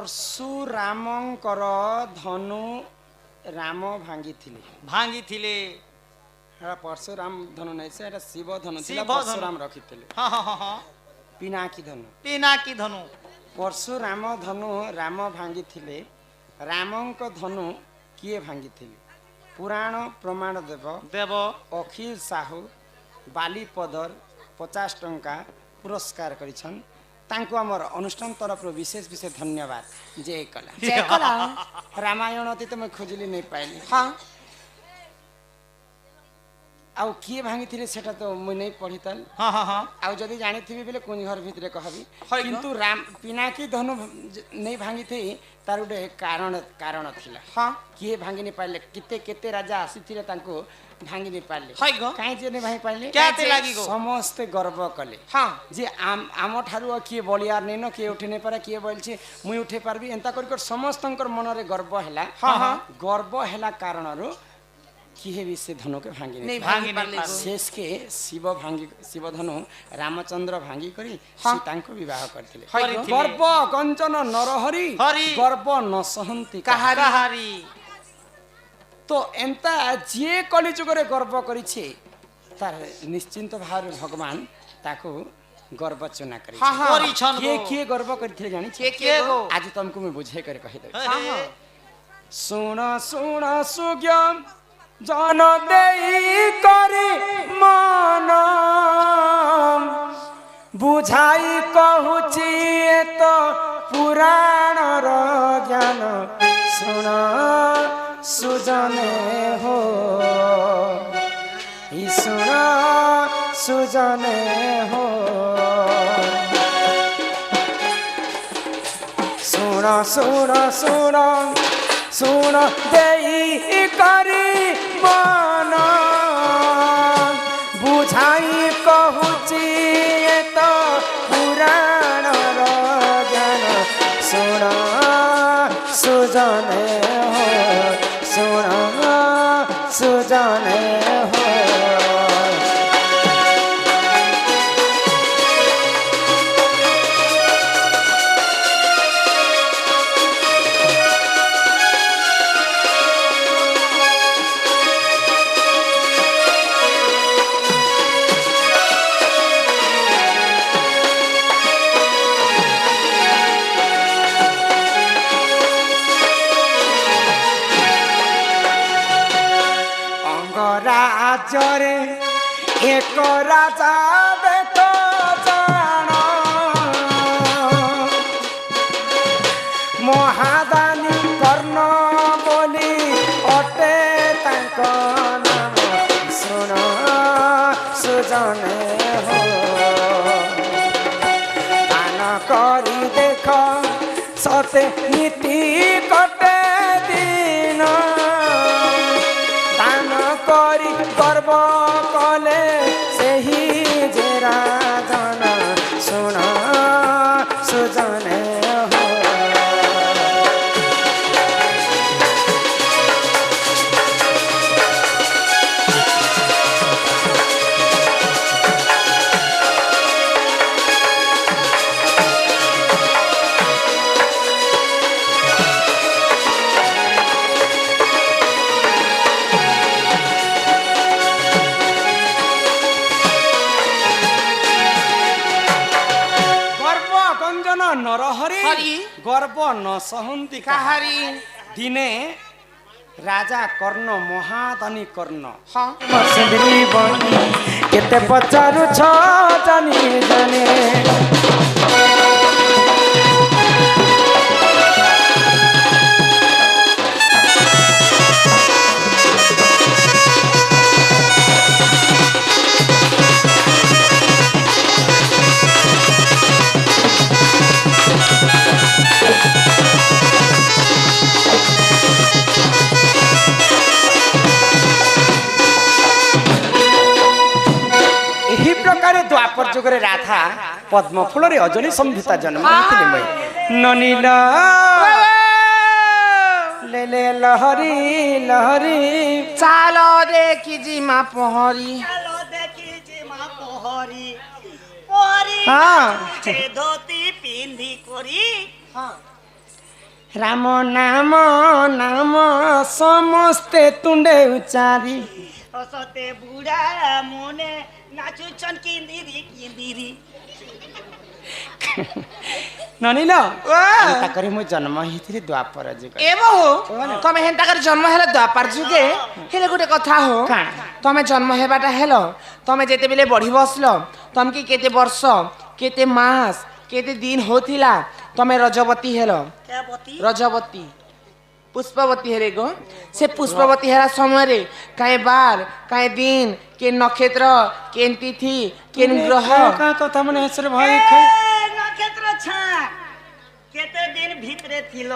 परशुरामଙ୍କର ଧନୁ ରାମ ଭାଙ୍ଗିଥିଲେ। ହେରା परशुराम ଧନୁ ନାହିଁ, ସେଟା ଶିବ ଧନୁ ଥିଲା, परशुराम ରଖିଥିଲେ। ପିନାକି ଧନୁ परशुराम ଧନୁ ରାମ ଭାଙ୍ଗିଥିଲେ। ରାମଙ୍କ ଧନୁ କିଏ ଭାଙ୍ଗିଥିଲେ? पुराण प्रमाण देव अखिल साहू बालीपदर 50 टंका पुरस्कार करिछन। तांको हमर अनुष्ठान तरफ विशेष विशेष धन्यवाद। जय कला रामायण अति तो मैं खोजली नहीं पाइली। हाँ आउ किए भांगी थिले सेटा तो मुई नहीं पढ़ितल। हाँ हाँ हाँ आउ जदी जानि थिबी बेले कोन घर भितरे कहबी, किंतु राम पिनाकी धनु नहीं भांगी थी तार उडे कारण थिला। हाँ किए भांगी नहीं पाइले, किते केते राजा आसीथिले तांको भांगी नहीं पाइले। काई जे नहीं भांगी पाइले क्या ते लागी गो समस्त गर्व कले। हाँ जे आम ठारू किए बलियार नहीं न किए उठे नहीं पारे, किए बोलछे मुई उठे पारबी एंता कर समस्तंकर मनरे गर्व हैला। हाँ गर्व हैला कारणरो किए भी से धनु के भांगी नहीं शेष के शिव धनु रामचंद्र भांगी करी सीता को विवाह करथिले। गर्व कंचन नरहरि गर्व न सहंती कहारी। तो एंता जे कली जुगरे गर्व करिछे तार निश्चिंत भाव भगवान ताको गर्व चुना करी। किए गर्व करथिले जानि छे आज तुमको मैं बुझे कर कहि दे। सुन सुन सुज्ञ जन देई करी मन बुझाई कहूची तो पुराण ज्ञान सुन सुजने हो सुन सुजने हो सुन सुन सुन सुन देई करी मन बुझाई कहूची तो पुराण ज्ञान सुन सुजने हो सुन सुजने हो। राजरे एक राजा बेट जान महादानी कर्ण बोली अटे तांक नाम सुन सुजने हो दान करी देख सते नीति कटे दिन करी गर्व कले सही जे राजन सुन सुजने हो। नरहरि गर्व न सहंती कहारी। दिने राजा कर्ण महादानी कर्ण केते पचारु छ जानी जाने द्वापर जुगरे राधा पद्म फूल रे अजनी संहिता जन्म करथिले मैं ननील ले ले लहरी लहरी चालो देखी जिमा पहरी ओरी छे धोती पिंधी कोरी। हाँ রাম নাম নাম সমস্তে তুণ্ডে উচারি অসতে বুড়া মনে নাচুছন কিন্দিরি ননিল তাকরে মু জন্ম হইଥିଲି দ্বাপর যুগ এ বহু তুমি হেন্তাকর জন্ম হেলে দ্বাপার যুগে হেলে গোটে কথা হো তুমি জন্ম হেবাটা হেল তুমি যেতেবেলে বড়ি বসল তমকি কেতে বর্ষ কেতে মাস কেতে দিন হোতিলা তুমি রজবতী হেল রজবতী পুষ্পবতী হেরে গো সে পুষ্পবতী হেরা সময় কায়ে বার কায়ে দিন কে নক্ষত্র কেন তিথি কেন গ্রহ কথা মনে হেসরে ভাই নক্ষত্র ছা কেতে দিন ভিতরে থিল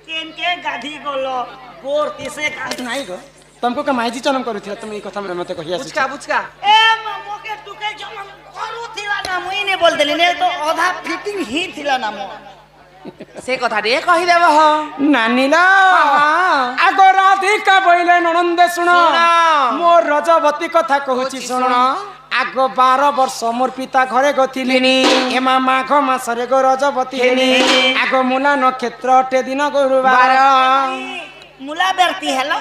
কেনকে গাধি গল বোর তিসে গাধি নাই গো तुमको का माइजी जन्म करूथिला तुम ई कथा मते कहिया बुचका बुचका ए मोके तुके जन्म करूथिला ना मुई ने बोल देली ने तो आधा फिटिंग ही थिला ना मो से कथा रे कहि देब हो नानीला आगो राधिका बोइले ननंदे सुनो मोर रजवती कथा कहूची सुनो आगो 12 वर्ष मोर पिता घरे गथिलिनी एमा माघ मासरे गो रजवती हेनी आगो मूला नक्षत्र अटे दिन गुरुवार मूला बेरती हेलो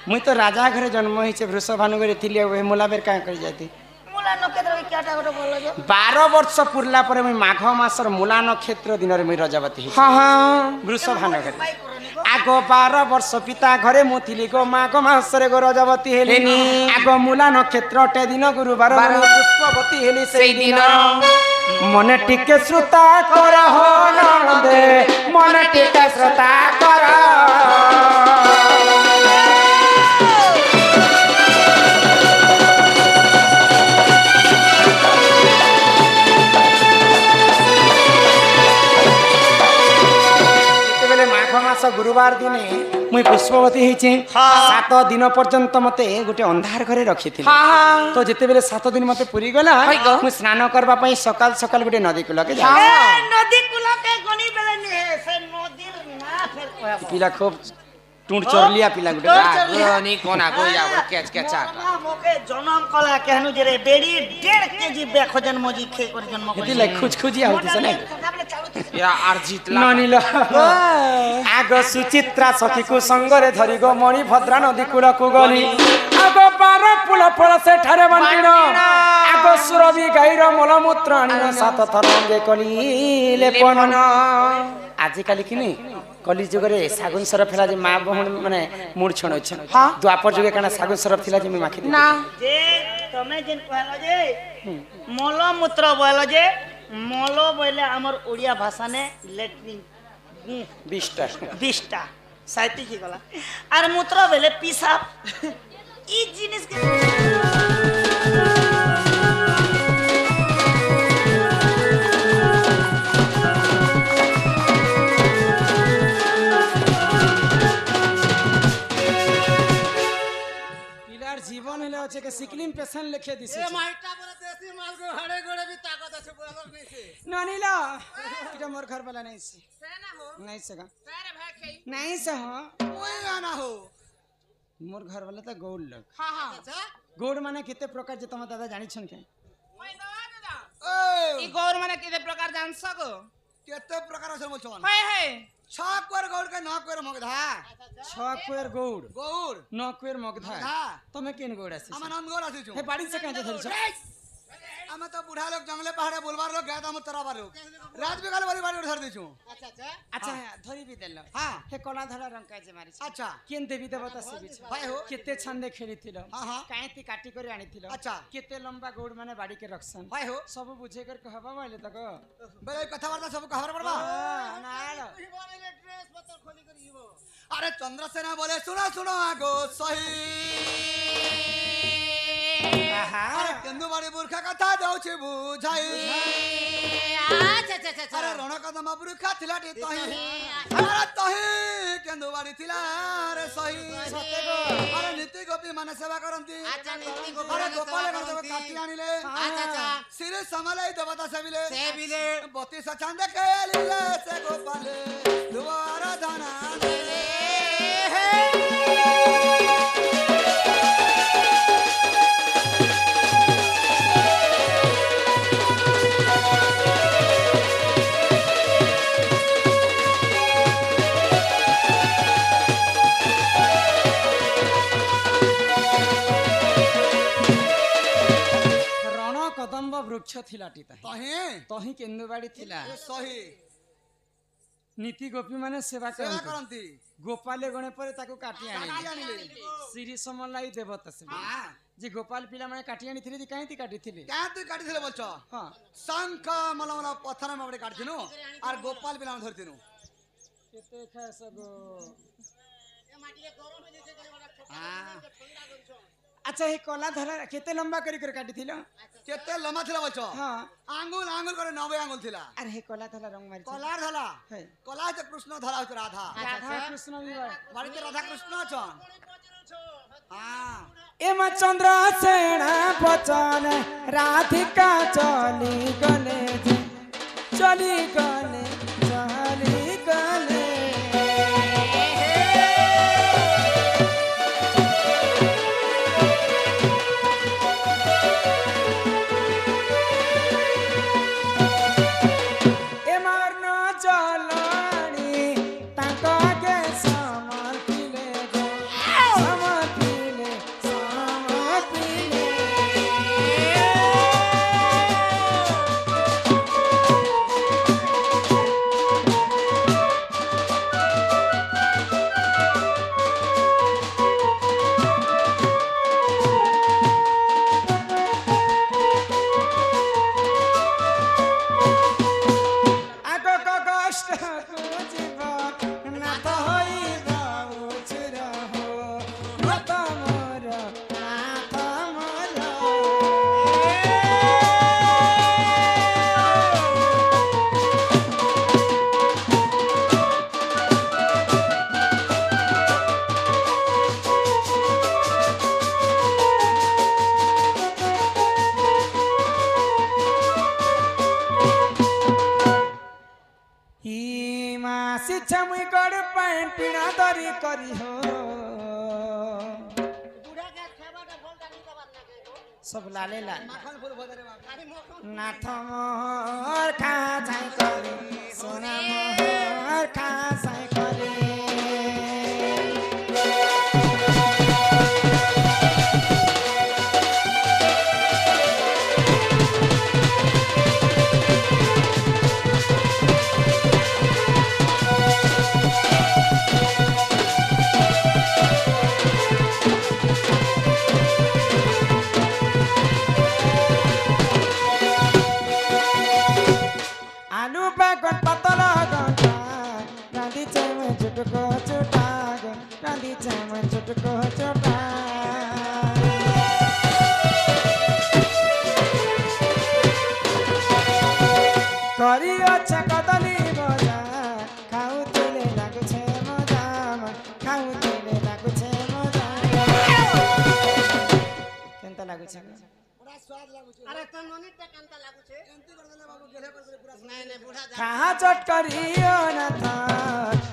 मुई तो राजा घरे जन्म होइछे वृषभानु घरे थिली ओहे मूला बेर का कर जाती मूला नक्षत्र केटा गोटे बोल जो 12 वर्ष पुरला परे मुई माघ मासर मूला नक्षत्र दिन रे मुई रजवती हां हां वृषभानु घरे आगो 12 वर्ष पिता घरे मु थिली गो माघ मासरे गो रजवती हेली आगो मूला नक्षत्र अटे दिन गुरुवार पुष्पवती हेली सेई दिन मने टिके श्रोता कर हो नंदे मने टिके श्रोता कर गुरुवार दिने मुई पुष्पवती होइछे 7 दिन पर्यंत मते गोटे अंधार घरे रखी थी तो जेते बेले 7 दिन मते पूरी गला मुई स्नान करबा पई सकाल सकाल गोटे नदी कुला के जा नदी कुला के गनी बेले ने से नदी ना फेर पिला खूब टूंड चोरलिया पिला गोटे नी कोना को जाव कैच कैच आ मोके जन्म कला केहनु जे रे बेड़ी 1.5 केजी बेखोजन मोजी खे कर जन्म हेती लै खुज खुजिया होती सने या अर्जित ला ननिल आगो सुचित्रा सखी को संगरे धरि गो मणि भद्रा नदी कुला को गली आगो 12 फूल फल से ठारे बंटिनो आगो सुरभि गाईर मलमूत्र आनिनो 7 थर अंगे कली लेपन आजि काली किनी कली जुगरे सागुन सरफ फेला जे मां बहन माने मूड छण छन द्वापर जुगे काना सागुन सरफ थिला जे मी माखी ना जे तमे जेन कहलो जे मलमूत्र बोलो जे मलो बोले हमर ओडिया भाषा ने लेट्रिन 20टा साहित्य की गला आर मूत्र बोले पिसाब ई जिनिस के जीवन हेले আছে के सिक्लिम पेशेंट लिखे दिसे ए माइटा पर देसी माल को हड़े गोड़े भी ताकत আছে बोलर नहीं से नानीला किटा मोर घर वाला नहीं से सेना हो नहीं सका सारे भाई खई नहीं से हो कोई गाना हो मोर घर वाला तो गौड़ लोग हां हां अच्छा गौड़ माने किते प्रकार जे तम दादा जानि छन के मैं ना दादा ओ ई गौर माने किते प्रकार जान सको केते प्रकार से बोल छन हाय हाय छाकर गौड़ के ना कोर मगधा छ क्वेर गौड़ गौड़ न क्वेर मगधा तमे केन गौड़ आसी हम नंद गौड़ आसी छु हे बाड़ी से काहे धरि छ हम तो बुढ़ा लोग जंगले पहाड़े बोलबार लोग गया हम तराबार लोग रात बिगल वाली बाड़ी धर दी छु अच्छा अच्छा अच्छा धरि भी देलो हां हे कोला धरा रंग का जे मारी अच्छा केन देवी देवता से बिछ भाई हो केते छंदे खेलिथिलो हां काहे ती काटी करे आनिथिलो अच्छा केते लंबा गौड़ माने बाड़ी के रक्षण भाई हो सब बुझे कर कहबा माले तक बे कथा वार्ता सब खबर पड़बा नाल ड्रेस पत्थर खोली कर जीवो अरे चंद्रसेना बोले सुनो सुनो आगो सही अरे केंदुबाड़ी बुरखा कथा जाउछि बुझाई अच्छा अच्छा अच्छा अरे रणकदमा बुरखा थिलाटी तही अरे तही केंदुबाड़ी थिला रे सही सते गो अरे नीति गोपी माने सेवा करंती अच्छा नीति गोपी अरे गोपाल गणदेव काटी आनिले अच्छा अच्छा सिरे समालाई देवता सेविले सेविले 32 चांद खेलिले से गोपाले दुआरा धना देले ଥିଲାଟି ତାହି ତହିଁ ତହିଁ କେନ୍ଦୁବାଡ଼ି ଥିଲା ଏ ସହି ନୀତି ଗୋପୀ ମାନେ ସେବା ସେବା କରନ୍ତି କରନ୍ତି ଗୋପାଲେ ଗଣେ ପରେ ତାକୁ କାଟି କାଟି ଆଣିଲେ ଆଣିଲେ ଶ୍ରୀ ସମଲାଇ ଦେବତା ସେ ହଁ ଯେ ଗୋପାଲ ପିଲାମାନେ କାଟି ଆଣିଥିଲେ କାହିଁକି କାଟିଥିଲେ क्या तू काटिथिले बोलछ ହଁ शंख मलमला पत्थर में बड़े काटथिनु और गोपाल बिना धरथिनु କେତେ ଖାଏ ସବୁ हां ଆଚ୍ଛା ଏ କଲା ଧରା କେତେ ଲମ୍ବା କରି କରି କାଟିଥିଲ केते लम्बा थिला बोलछ ହଁ आंगुल आंगुल करे 90 आंगुल थिला ଆରେ हे କଲା ଧରା ରଙ୍ଗ ମାରିଛି कलार धला ହେ कला तो कृष्ण धरा होत राधा ରାଧା କୃଷ୍ଣ ବିବାହ बाड़ी तो राधा कृष्ण छन हां एम चंद्र सेना बचन राधिका चली गले चली गले चली गले एमार न चलाणी ताका के समर्पिले गो समर्पिले समर्पिले आगो कष्ट बुझिब ना त होइब उचुर हो ना त मोर ना त मोर हि मासी छमुई गड़ पैंट पिना दरी करी हो सब लाले लाल माखन फूल भदरे बाबू नाथ मोर खा जाय करे सोना मोर खा जाय करे आलू बैगन पतला गंगा रांधी चम चुटको चुटाग रांधी चम चुटको चुटा करी अच्छा कदली बजा खाऊ तेले लागु छे मजा खाऊ तेले लागु छे मजा केनता लागु छे पूरा स्वाद लागु छै अरे तो नोनी पे कांता लागू छे एंती कर देले बाबू गेले कर देले पूरा नहीं नहीं बूढ़ा जा कहाँ चट करियो न था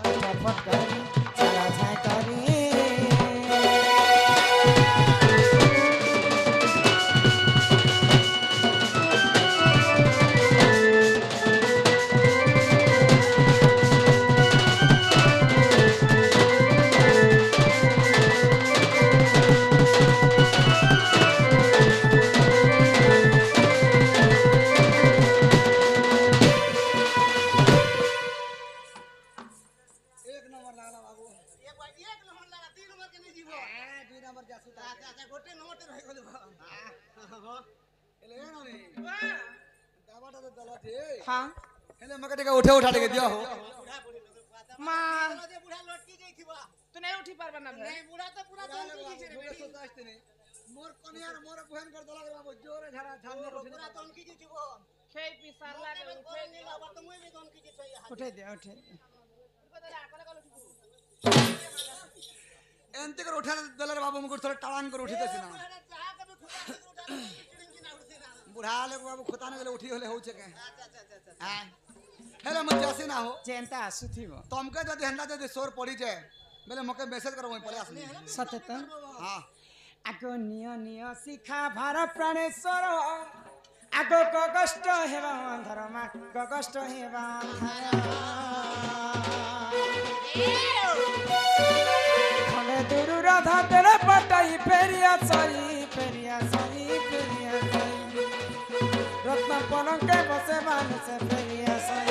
चपट करी चला जाए करी एक नंबर लागला बाबू एक नंबर लगा 3 नंबर के नहीं जीवो ए दुई नंबर जासु ता अच्छा अच्छा गोटे नंबर ते रह गेल हां एले ननी दाबाटा तो दला थी हाँ एले मके टिका उठे उठा के दियो हो बूढ़ा बूढ़ी माँ जे बूढ़ा लटकी जाइथिबा तू नहीं उठी पारबा ना नहीं बूढ़ा तो पूरा दम की छे रे बेटी मोर कनियार मोर बहन कर दला बाबू जोरे झाड़ा झाड़ पूरा दम की जीवो खेई पी सारला के उठे उठे नहीं बाबा तो मुई भी दम की छे उठे दे उठे दे। एंती कर उठा दला बाबू मुकुर थोड़ा टाळान कर उठी देसी ना चाह के भी खुदा के उठा चिड़िंग की ना उठे ना बुढ़ा ले बाबू खुताने गेले उठी होले होचे के हां हेले मत जासी ना हो जेनता आसुथिबो तमके जदी हंडा जदी सोर पड़ी जाए बेले मके मैसेज करो वही पले आसनी सत्य तो हां आगो निय निय शिखा भार प्राणेश्वर आगो कष्ट हेबा धर्मा कष्ट हेबा खले दुरु राधा तेरे पटाई फेरिया सई फेरिया सई फेरिया सई रत्न के बसे बान से फेरिया से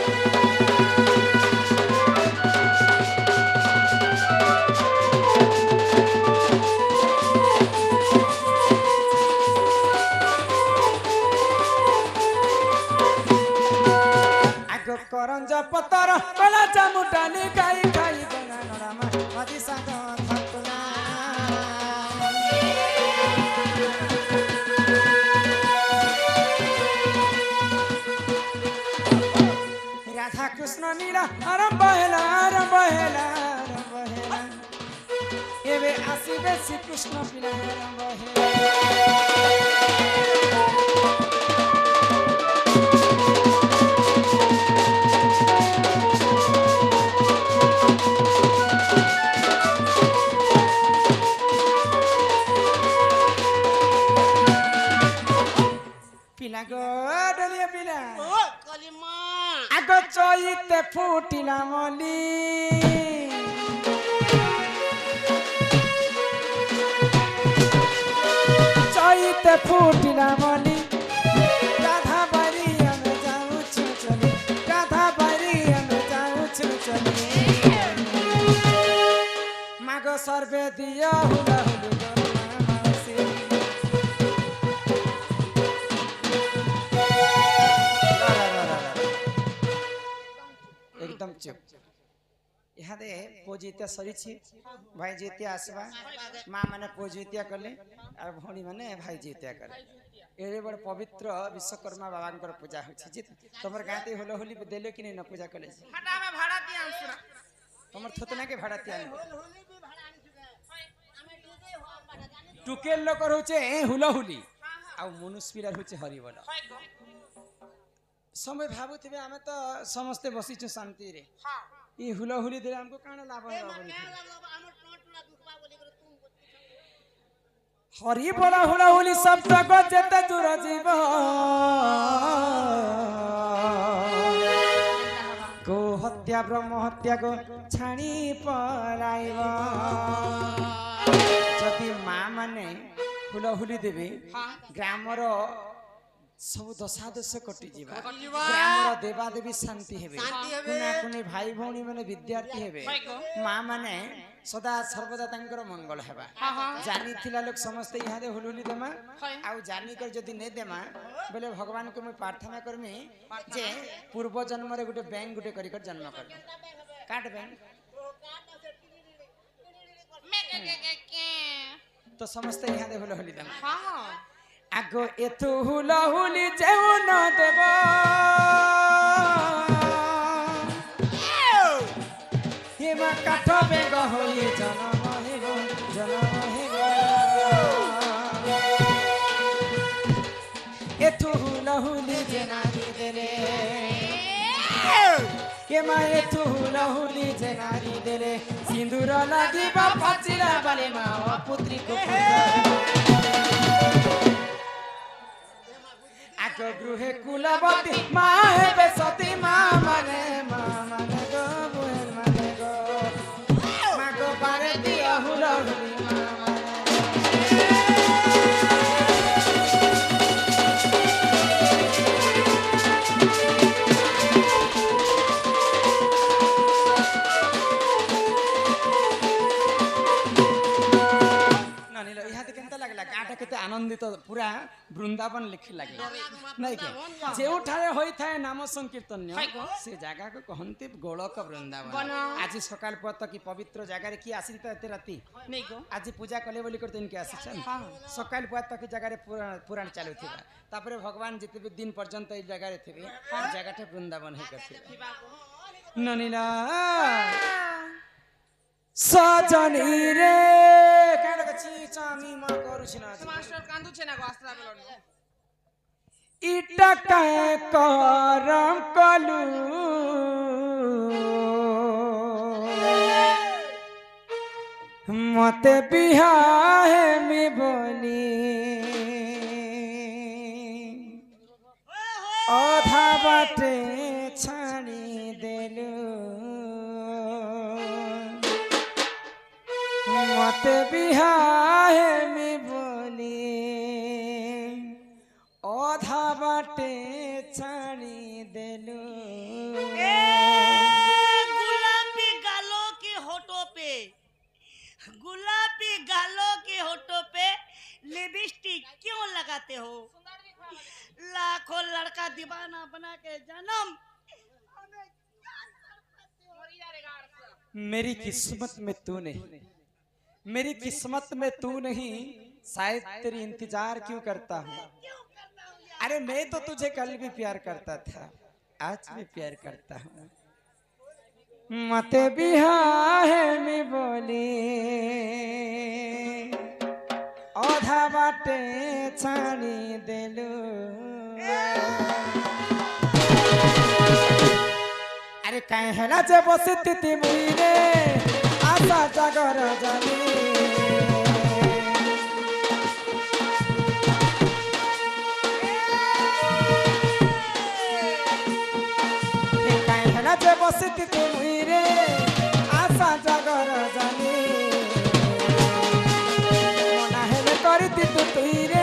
आगो करंज पतर कला चामुटानी खाई खाई बना नड़ामा मजी साग थकुना राधा कृष्ण नीला आरंभ हेला एबे आसीबे श्री कृष्ण पिला आरंभ हेला पिला गो डलिया पिला ओ कलिमा आगो चैते फुटिला मली चैते फुटिला मली राधा बारी ଆମେ ଯାଉଛୁ ଚଲି ରାଧା ବାରି ଆମେ ଯାଉଛୁ ଚଲି ମାଗ ସର୍ବେ ଦିଅ ହୁଲା ହୁଲି ଗଲା ମାଉସୀ एकदम चुप यहाँ दे पूजित्या सरी भाई जीतिया आसवा माँ माने पूजित्या कले और भौणी माने भाई जीतिया करे एरे बड़ पवित्र विश्वकर्मा बाबा पूजा होछि जी तमर गाते होलो होली देले कि नहीं न पूजा कले हटा में भाड़ा दिया अंसुरा तमर थोतना के भाड़ा तिया टुकेल लोकर होचे हुलो हुली आ मनुष्यरा होचे हरि बोल समय भावुथिबे आमे तो समस्ते बसिछु शांति रे ई हुलो हुली दे हमको काना लाभ हरि बोला हुला हुली शब्द को जेते दूर जीव को हत्या ब्रह्म हत्या को छाणी पलाइब जदि माँ माने हुला हुली देबे ग्रामर सब दशा दश कटि जीवा ग्रामर देवा देवी शांति हेबे कुना कुनी भाई भौणी माने विद्यार्थी हेबे माँ माने सदा सर्वदा तांकर मंगल हेबा जानी थिला लोक समस्त इहादे हुलुली देमा आउ जानी कर जदी ने देमा बोले भगवान को मैं प्रार्थना करमी जे पूर्व जन्म रे गुटे बैंक गुटे करी कर जन्म कर काट बैंक तो समस्त इहादे हुलुली देमा आगो एतु हुला हुली जेउ न देब हेमा काठ बेग होई जनम हेगो एतु हुला हुली जेनारी देले हेमा एतु हुला हुली जेनारी देले सिंदूर लागिबा पाचिला बाले मा पुत्री को आगो गृहे कुलवती माँ है बेसती माँ माने गो बुहेर माने गो माँ गो पारे दिया हुला हुली माँ केते आनंदित पूरा वृंदावन लिखि लागे नहीं के जेउ ठारे होई थाए नाम संकीर्तन से जगह को कहंती गोलक वृंदावन आज सकाल पत की पवित्र जगह रे की आसी त एते राती नहीं को आज पूजा कले बोली कर दिन के आसी छन सकाल पत की जगह रे पुराण चालू थिबा तापरे भगवान जिते दिन पर्यंत ए जगह रे थिबे जगह टे वृंदावन हे करथिबा ननीला सजनी रे काडक ची चामी मा करूछि ना मास्टर कांदु छे ना गोस्ता बेलो इटा काय करम कलू मते बिहाए में बोली आधा बाटे छानी देलू मत बिहाए में बोली आधा बाटे छानी दीवाना बना के जन्म हमें क्या मेरी किस्मत में तू नहीं, मेरी किस्मत में तू नहीं, शायद तेरी इंतजार क्यों करता हूँ। अरे मैं तो तुझे कल भी प्यार करता था, आज भी प्यार करता हूँ। मते बिहाहे में बोली ओधा बाटे छानी देलू। अरे कहला जे बसती मुईरे आशा जागर जानी। कहला जे बसती मुईरे आशा जागर जानी। मना हेले करती तू तुईरे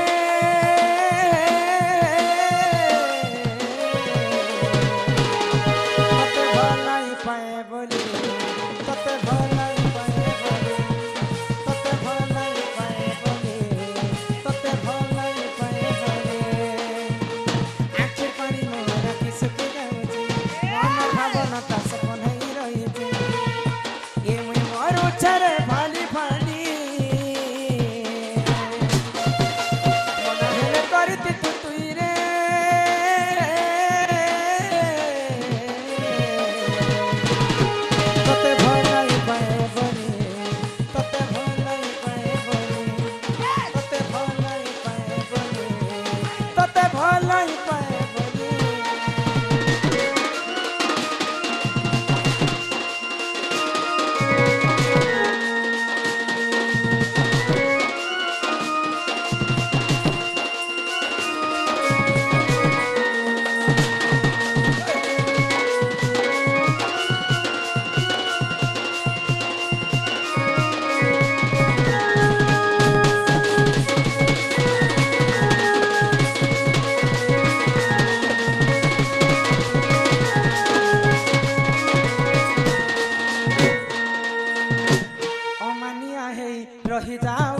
रही जा